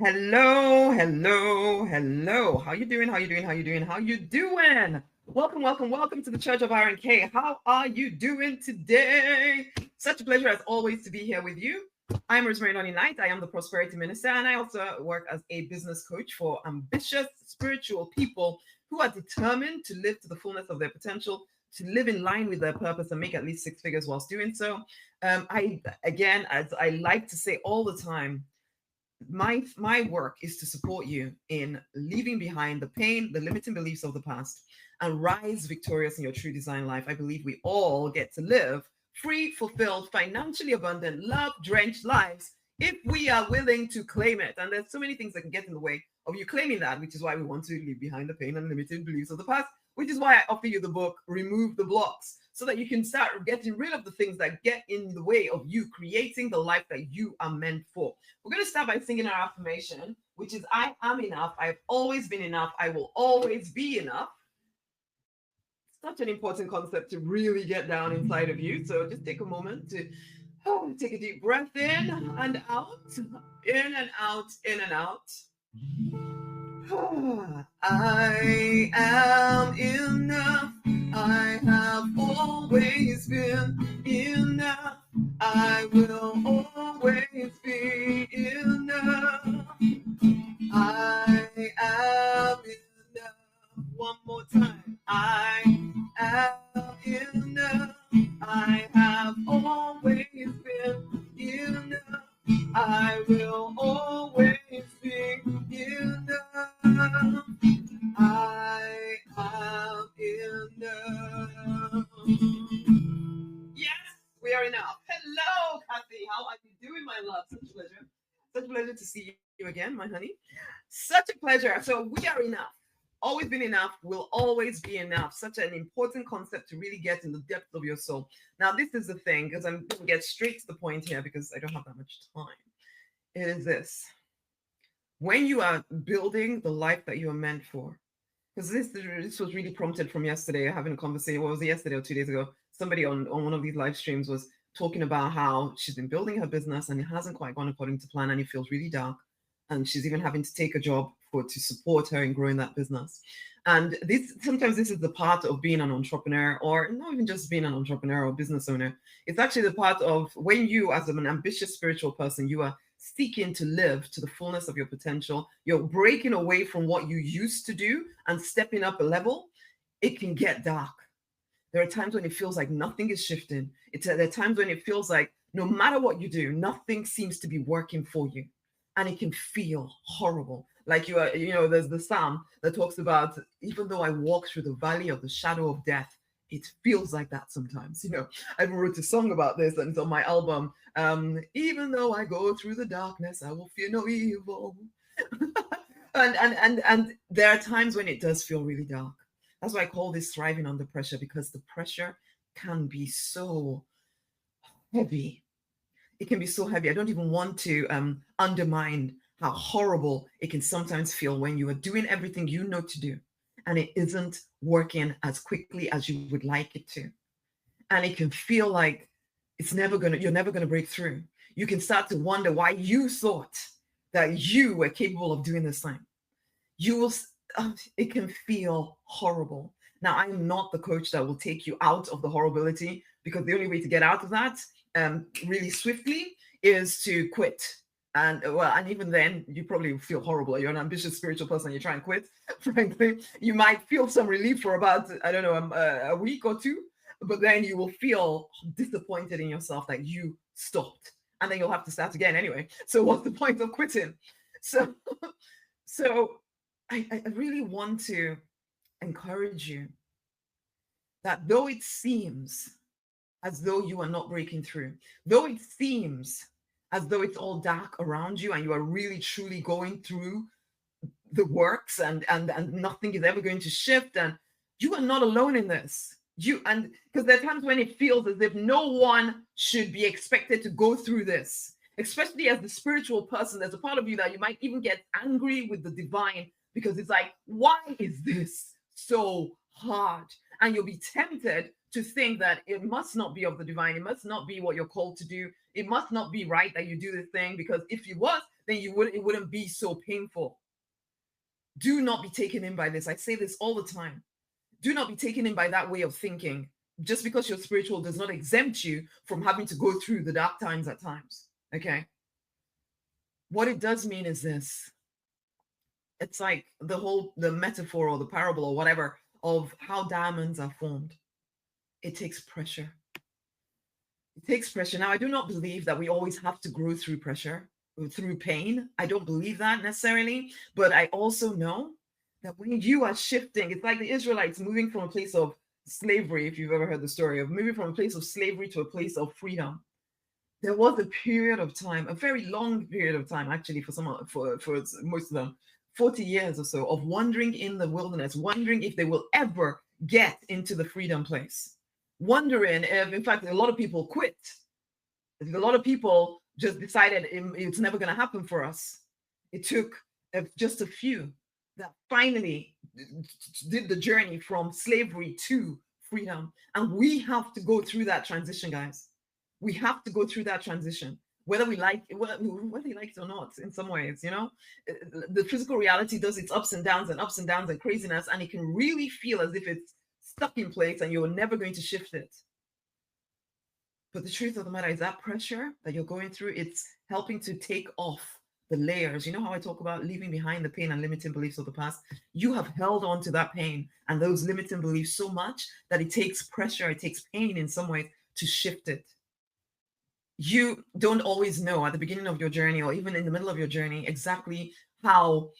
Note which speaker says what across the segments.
Speaker 1: Hello, hello, hello. How you doing? How you doing? How you doing? How you doing? Welcome, welcome, welcome to the Church of Iron K. How are you doing today? Such a pleasure as always to be here with you. I'm Rosemary Noni Knight. I am the Prosperity Minister, and I also work as a business coach for ambitious spiritual people who are determined to live to the fullness of their potential, to live in line with their purpose, and make at least six figures whilst doing so. As I like to say all the time, my work is to support you in leaving behind the pain, the limiting beliefs of the past, and rise victorious in your true design life. I believe we all get to live free, fulfilled, financially abundant, love drenched lives if we are willing to claim it. And there's so many things that can get in the way of you claiming that, which is why we want to leave behind the pain and limiting beliefs of the past, which is why I offer you the book, Remove the Blocks, so that you can start getting rid of the things that get in the way of you creating the life that you are meant for. We're going to start by singing our affirmation, which is I am enough. I've always been enough. I will always be enough. Such an important concept to really get down inside of you. So just take a moment to take a deep breath in and out, in and out, in and out. I am enough. I have always been enough. I will always be enough. I am enough. One more time. I am enough. I have always been enough. I will always be enough. I am enough. Yes, we are enough. Hello, Kathy. How are you doing, my love? Such a pleasure. Such a pleasure to see you again, my honey. Such a pleasure. So we are enough. Always been enough, will always be enough. Such an important concept to really get in the depth of your soul. Now, this is the thing, because I'm going to get straight to the point here because I don't have that much time. It is this. When you are building the life that you are meant for, because this was really prompted from yesterday, having a conversation. What was it, yesterday or 2 days ago? Somebody on one of these live streams was talking about how she's been building her business and it hasn't quite gone according to plan, and it feels really dark. And she's even having to take a job to support her in growing that business. And sometimes this is the part of being an entrepreneur, or not even just being an entrepreneur or business owner. It's actually the part of when you, as an ambitious spiritual person, you are seeking to live to the fullness of your potential. You're breaking away from what you used to do and stepping up a level. It can get dark. There are times when it feels like nothing is shifting. There are times when it feels like no matter what you do, nothing seems to be working for you. And it can feel horrible. Like there's the psalm that talks about, even though I walk through the valley of the shadow of death, it feels like that sometimes. I wrote a song about this and it's on my album. Even though I go through the darkness, I will fear no evil. and there are times when it does feel really dark. That's why I call this thriving under pressure, because the pressure can be so heavy. It can be so heavy. I don't even want to undermine how horrible it can sometimes feel when you are doing everything you know to do and it isn't working as quickly as you would like it to. And it can feel like you're never gonna break through. You can start to wonder why you thought that you were capable of doing this thing. It can feel horrible. Now, I'm not the coach that will take you out of the horribility, because the only way to get out of that really swiftly is to quit. And even then, you probably feel horrible. You're an ambitious spiritual person, you try and quit. Frankly, you might feel some relief for about, I don't know, a week or two, but then you will feel disappointed in yourself that you stopped. And then you'll have to start again anyway. So what's the point of quitting? So I really want to encourage you that though it seems as though you are not breaking through, though it seems as though it's all dark around you and you are really truly going through the works and nothing is ever going to shift, and you are not alone in this. Because there are times when it feels as if no one should be expected to go through this, especially as the spiritual person. There's a part of you that you might even get angry with the divine, because it's like, why is this so hard? And you'll be tempted to think that it must not be of the divine. It must not be what you're called to do. It must not be right that you do this thing, because if it was, then it wouldn't be so painful. Do not be taken in by this. I say this all the time. Do not be taken in by that way of thinking. Just because you're spiritual does not exempt you from having to go through the dark times at times. Okay. What it does mean is this. It's like the metaphor or the parable or whatever of how diamonds are formed. It takes pressure. It takes pressure. Now, I do not believe that we always have to grow through pressure, through pain. I don't believe that necessarily. But I also know that when you are shifting, it's like the Israelites moving from a place of slavery, if you've ever heard the story of moving from a place of slavery to a place of freedom. There was a period of time, a very long period of time, actually, for most of them, 40 years or so, of wandering in the wilderness, wondering if they will ever get into the freedom place. Wondering if, in fact, a lot of people quit. A lot of people just decided it's never going to happen for us. It took just a few that finally did the journey from slavery to freedom. And we have to go through that transition, guys. We have to go through that transition, whether we like it or not, in some ways, you know. The physical reality does its ups and downs and craziness, and it can really feel as if it's stuck in place and you're never going to shift it. But the truth of the matter is that pressure that you're going through, it's helping to take off the layers. You know how I talk about leaving behind the pain and limiting beliefs of the past? You have held on to that pain and those limiting beliefs so much that it takes pressure, it takes pain in some ways to shift it. You don't always know at the beginning of your journey or even in the middle of your journey exactly how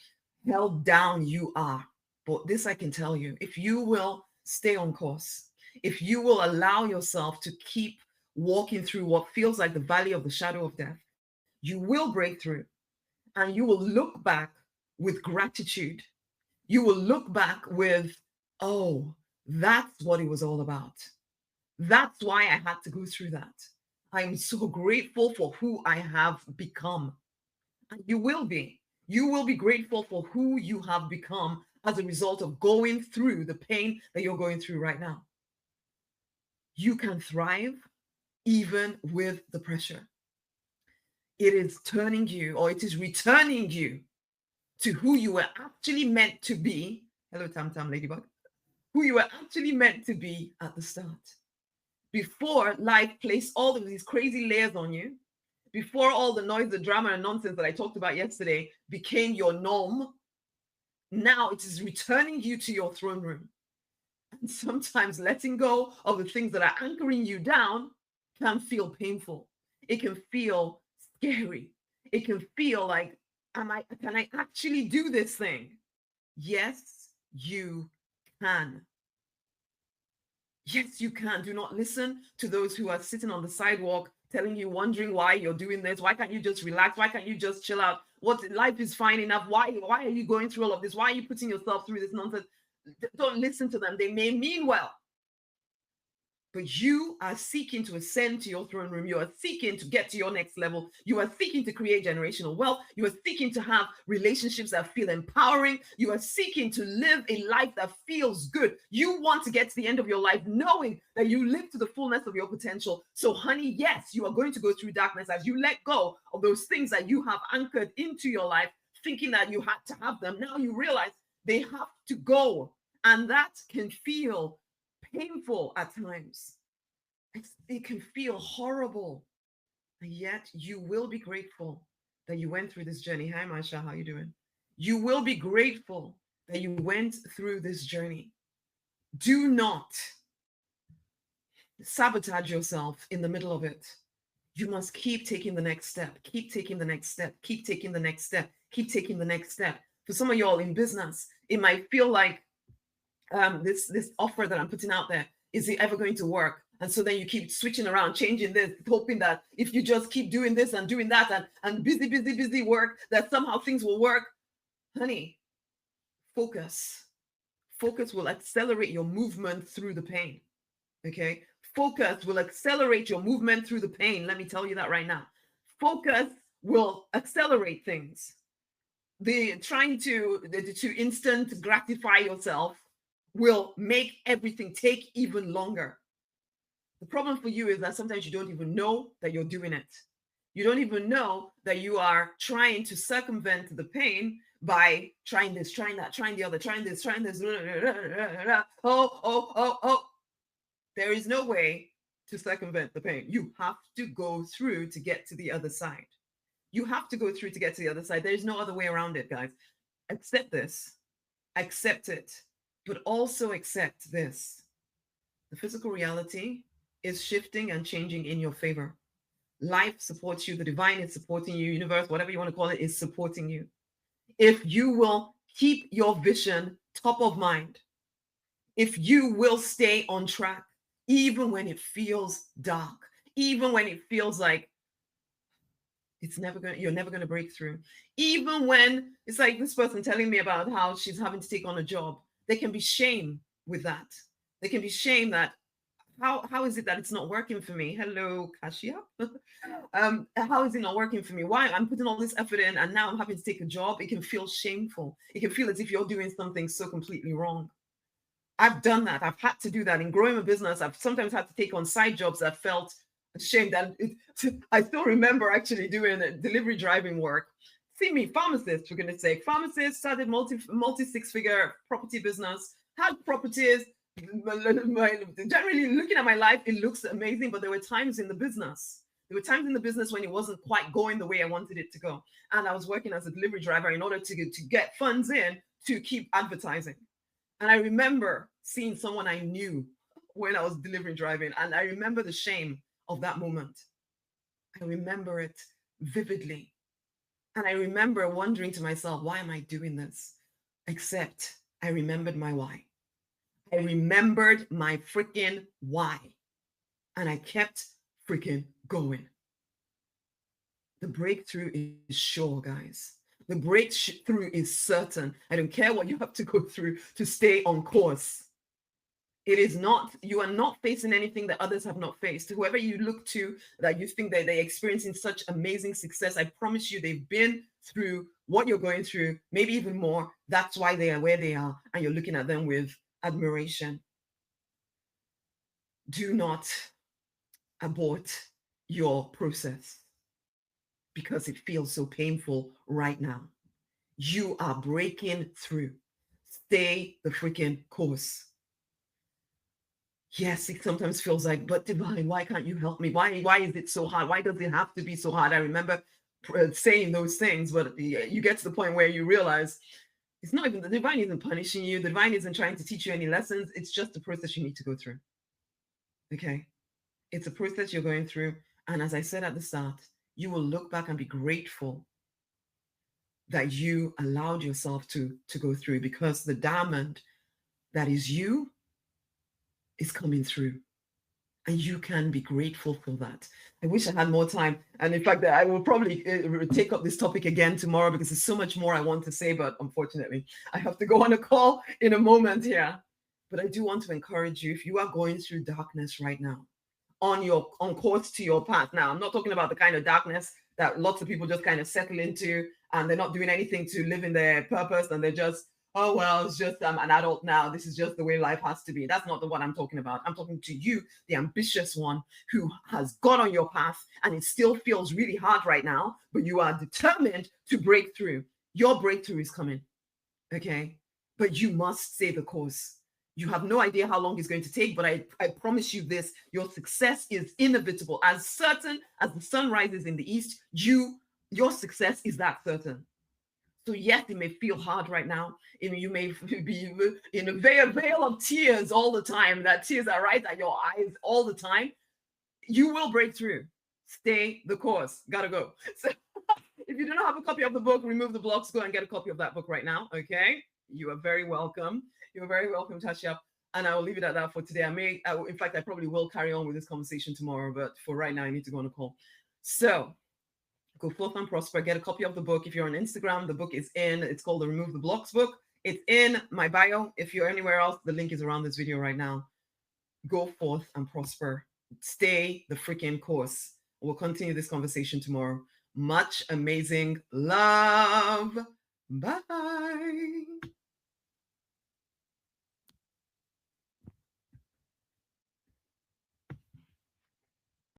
Speaker 1: held down you are. But this I can tell you, if you will stay on course, if you will allow yourself to keep walking through what feels like the valley of the shadow of death, you will break through and you will look back with gratitude. You will look back with, oh, that's what it was all about. That's why I had to go through that. I'm so grateful for who I have become. And you will be. You will be grateful for who you have become as a result of going through the pain that you're going through right now. You can thrive even with the pressure. It is turning you, or it is returning you to who you were actually meant to be. Hello, Tam Tam Ladybug. Who you were actually meant to be at the start. Before life placed all of these crazy layers on you, before all the noise, the drama, and nonsense that I talked about yesterday became your norm, now it is returning you to your throne room. And sometimes letting go of the things that are anchoring you down can feel painful. It can feel scary. It can feel like, can I actually do this thing? Yes, you can. Yes, you can. Do not listen to those who are sitting on the sidewalk telling you, wondering why you're doing this. Why can't you just relax? Why can't you just chill out? What, life is fine enough. Why are you going through all of this? Why are you putting yourself through this nonsense? Don't listen to them. They may mean well. But you are seeking to ascend to your throne room. You are seeking to get to your next level. You are seeking to create generational wealth. You are seeking to have relationships that feel empowering. You are seeking to live a life that feels good. You want to get to the end of your life knowing that you live to the fullness of your potential. So, honey, yes, you are going to go through darkness as you let go of those things that you have anchored into your life, thinking that you had to have them. Now you realize they have to go. And that can feel painful at times. It can feel horrible. And yet you will be grateful that you went through this journey. Hi, Marsha, how you doing? You will be grateful that you went through this journey. Do not sabotage yourself in the middle of it. You must keep taking the next step. Keep taking the next step. Keep taking the next step. Keep taking the next step. For some of y'all in business, it might feel like this offer that I'm putting out there, is it ever going to work? And so then you keep switching around, changing this, hoping that if you just keep doing this and doing that and busy work, that somehow things will work. Honey, focus. Focus will accelerate your movement through the pain. Okay? Focus will accelerate your movement through the pain. Let me tell you that right now. Focus will accelerate things. The trying to instant gratify yourself will make everything take even longer. The problem for you is that sometimes you don't even know that you're doing it. You don't even know that you are trying to circumvent the pain by trying this, trying that, trying the other, trying this, trying this. Oh. There is no way to circumvent the pain. You have to go through to get to the other side. You have to go through to get to the other side. There's no other way around it, guys. Accept this. Accept it. But also accept this. The physical reality is shifting and changing in your favor. Life supports you. The divine is supporting you. Universe, whatever you want to call it, is supporting you. If you will keep your vision top of mind, if you will stay on track, even when it feels dark, even when it feels like you're never going to break through, even when it's like this person telling me about how she's having to take on a job, there can be shame with that. There can be shame that how is it that it's not working for me? Hello, Kashia. How is it not working for me? Why I'm putting all this effort in and now I'm having to take a job? It can feel shameful. It can feel as if you're doing something so completely wrong. I've done that. I've had to do that in growing a business. I've sometimes had to take on side jobs that felt ashamed. And I still remember actually doing delivery driving work. See me, pharmacist, for goodness sake. Pharmacist, started multi six-figure property business, had properties. Generally, looking at my life, it looks amazing, but there were times in the business. There were times in the business when it wasn't quite going the way I wanted it to go. And I was working as a delivery driver in order to get funds in to keep advertising. And I remember seeing someone I knew when I was delivering driving, and I remember the shame of that moment. I remember it vividly. And I remember wondering to myself, why am I doing this? Except I remembered my why. I remembered my freaking why. And I kept freaking going. The breakthrough is sure, guys. The breakthrough is certain. I don't care what you have to go through to stay on course. It is not, you are not facing anything that others have not faced. Whoever you look to that you think that they're experiencing such amazing success, I promise you they've been through what you're going through, maybe even more. That's why they are where they are. And you're looking at them with admiration. Do not abort your process because it feels so painful right now. You are breaking through. Stay the freaking course. Yes, it sometimes feels like, but divine, why can't you help me? Why is it so hard? Why does it have to be so hard? I remember saying those things, but you get to the point where you realize it's not even, the divine isn't punishing you. The divine isn't trying to teach you any lessons. It's just a process you need to go through. Okay? It's a process you're going through. And as I said at the start, you will look back and be grateful that you allowed yourself to go through, because the diamond that is you is coming through. And you can be grateful for that. I wish I had more time. And in fact, I will probably take up this topic again tomorrow because there's so much more I want to say. But unfortunately, I have to go on a call in a moment here. But I do want to encourage you, if you are going through darkness right now, on course to your path. Now, I'm not talking about the kind of darkness that lots of people just kind of settle into and they're not doing anything to live in their purpose and they're just, oh, well, it's just I'm an adult now. This is just the way life has to be. That's not what I'm talking about. I'm talking to you, the ambitious one who has got on your path and it still feels really hard right now, but you are determined to break through. Your breakthrough is coming, okay? But you must stay the course. You have no idea how long it's going to take, but I promise you this, your success is inevitable. As certain as the sun rises in the east, your success is that certain. So yes, it may feel hard right now. You may be in a veil of tears all the time, that tears are right at your eyes all the time. You will break through. Stay the course. Gotta go. So if you do not have a copy of the book, Remove the Blocks, go and get a copy of that book right now, okay? You are very welcome. You're very welcome, Tasha. And I will leave it at that for today. In fact, I probably will carry on with this conversation tomorrow, but for right now, I need to go on a call. So go forth and prosper. Get a copy of the book. If you're on Instagram, the book is it's called the Remove the Blocks book. It's in my bio. If you're anywhere else, the link is around this video right now. Go forth and prosper. Stay the freaking course. We'll continue this conversation tomorrow. Much amazing love. Bye.